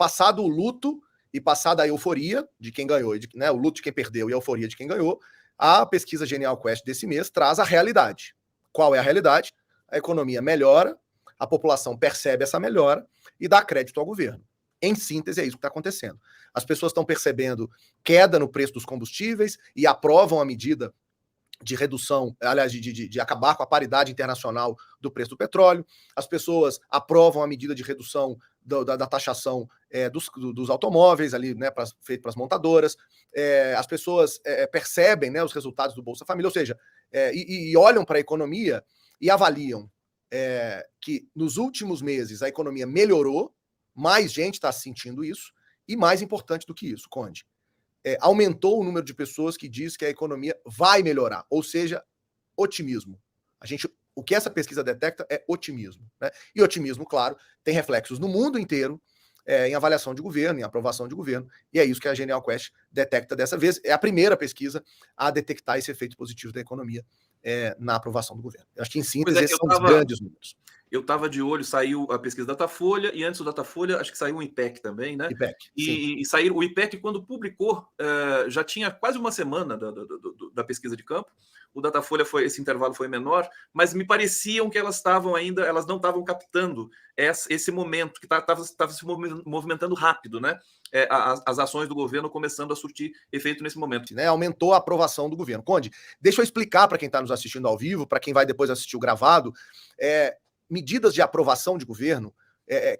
passado o luto e passada a euforia de quem ganhou, né, o luto de quem perdeu e a euforia de quem ganhou, a pesquisa Genial Quest desse mês traz a realidade. Qual é a realidade? A economia melhora, a população percebe essa melhora e dá crédito ao governo. Em síntese, é isso que está acontecendo. As pessoas estão percebendo queda no preço dos combustíveis e aprovam a medida de redução, aliás, de acabar com a paridade internacional do preço do petróleo. As pessoas aprovam a medida de redução da taxação dos automóveis, ali, né, feito para as montadoras. As pessoas percebem, né, os resultados do Bolsa Família, ou seja, e olham para a economia e avaliam que nos últimos meses a economia melhorou, mais gente está sentindo isso, e mais importante do que isso, Conde, aumentou o número de pessoas que diz que a economia vai melhorar, ou seja, otimismo. O que essa pesquisa detecta é otimismo, né? E otimismo, claro, tem reflexos no mundo inteiro, em avaliação de governo, em aprovação de governo, e é isso que a Genial Quest detecta dessa vez. É a primeira pesquisa a detectar esse efeito positivo da economia na aprovação do governo. Eu acho que, em síntese, esses são os grandes números. Eu estava de olho, saiu a pesquisa Datafolha, e antes do Datafolha, acho que saiu o IPEC também, né? IPEC, e saiu o IPEC, quando publicou, já tinha quase uma semana da pesquisa de campo. O Datafolha esse intervalo foi menor, mas me pareciam que elas não estavam captando esse momento, que estava se movimentando rápido, né? As ações do governo começando a surtir efeito nesse momento. Né? Aumentou a aprovação do governo. Conde, deixa eu explicar para quem está nos assistindo ao vivo, para quem vai depois assistir o gravado, medidas de aprovação de governo,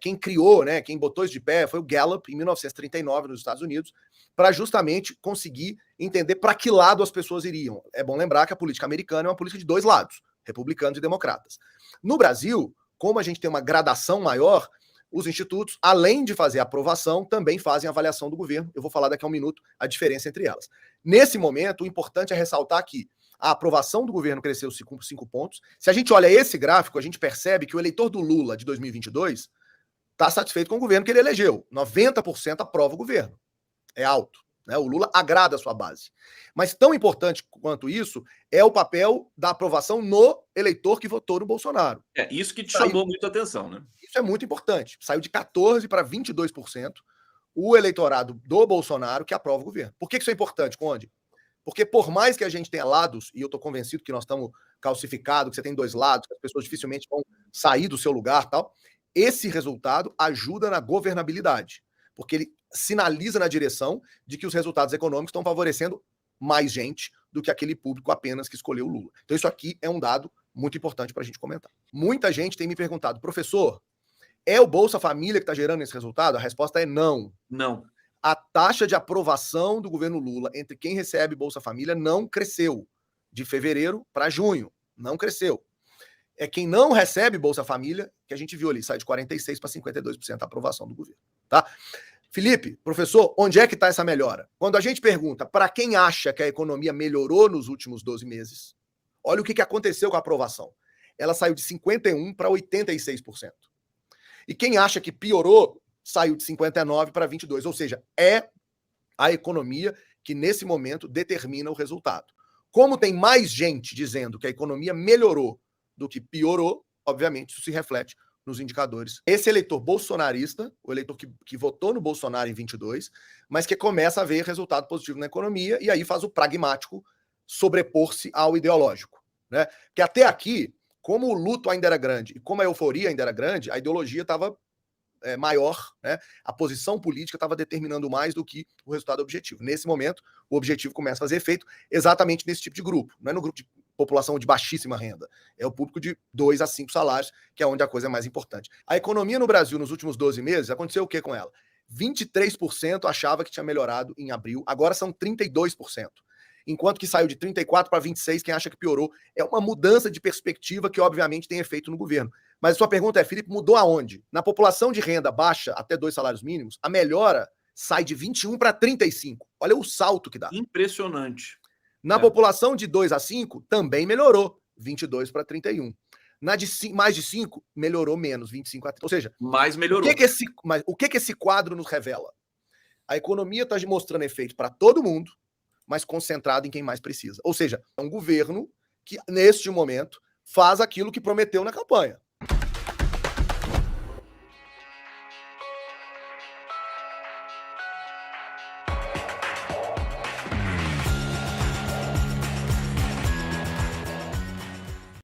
quem criou, né, quem botou isso de pé foi o Gallup, em 1939, nos Estados Unidos, para justamente conseguir entender para que lado as pessoas iriam. É bom lembrar que a política americana é uma política de dois lados, republicanos e democratas. No Brasil, como a gente tem uma gradação maior, os institutos, além de fazer a aprovação, também fazem a avaliação do governo. Eu vou falar daqui a um minuto a diferença entre elas. Nesse momento, o importante é ressaltar que a aprovação do governo cresceu 5 pontos. Se a gente olha esse gráfico, a gente percebe que o eleitor do Lula de 2022 está satisfeito com o governo que ele elegeu. 90% aprova o governo. É alto. Né? O Lula agrada a sua base. Mas tão importante quanto isso é o papel da aprovação no eleitor que votou no Bolsonaro. Isso que te chamou muito a atenção, né? Isso é muito importante. Saiu de 14% para 22% o eleitorado do Bolsonaro que aprova o governo. Por que isso é importante, Conde? Porque por mais que a gente tenha lados, e eu estou convencido que nós estamos calcificados, que você tem dois lados, que as pessoas dificilmente vão sair do seu lugar, tal, esse resultado ajuda na governabilidade, porque ele sinaliza na direção de que os resultados econômicos estão favorecendo mais gente do que aquele público apenas que escolheu o Lula. Então isso aqui é um dado muito importante para a gente comentar. Muita gente tem me perguntado, professor, é o Bolsa Família que está gerando esse resultado? A resposta é não. Não. A taxa de aprovação do governo Lula entre quem recebe Bolsa Família não cresceu. De fevereiro para junho, não cresceu. É quem não recebe Bolsa Família, que a gente viu ali, sai de 46% para 52% a aprovação do governo. Tá? Felipe, professor, onde é que está essa melhora? Quando a gente pergunta para quem acha que a economia melhorou nos últimos 12 meses, olha o que aconteceu com a aprovação. Ela saiu de 51% para 86%. E quem acha que piorou, saiu de 59% para 22%. Ou seja, é a economia que, nesse momento, determina o resultado. Como tem mais gente dizendo que a economia melhorou do que piorou, obviamente, isso se reflete nos indicadores. Esse eleitor bolsonarista, o eleitor que votou no Bolsonaro em 22, mas que começa a ver resultado positivo na economia e aí faz o pragmático sobrepor-se ao ideológico. Né? Que até aqui, como o luto ainda era grande e como a euforia ainda era grande, a ideologia estava maior, né? A posição política estava determinando mais do que o resultado objetivo. Nesse momento, o objetivo começa a fazer efeito exatamente nesse tipo de grupo. Não é no grupo de população de baixíssima renda. É o público de 2 a 5 salários, que é onde a coisa é mais importante. A economia no Brasil, nos últimos 12 meses, aconteceu o que com ela? 23% achava que tinha melhorado em abril, agora são 32%. Enquanto que saiu de 34% para 26%, quem acha que piorou. É uma mudança de perspectiva que, obviamente, tem efeito no governo. Mas a sua pergunta é, Felipe, mudou aonde? Na população de renda baixa até 2 salários mínimos, a melhora sai de 21% para 35%. Olha o salto que dá. Impressionante. Na população de 2 a 5, também melhorou, 22% para 31%. Na de mais de 5, melhorou menos, 25% a 30%. Ou seja, mais melhorou. O que esse quadro nos revela? A economia está mostrando efeito para todo mundo, mas concentrado em quem mais precisa. Ou seja, é um governo que, neste momento, faz aquilo que prometeu na campanha.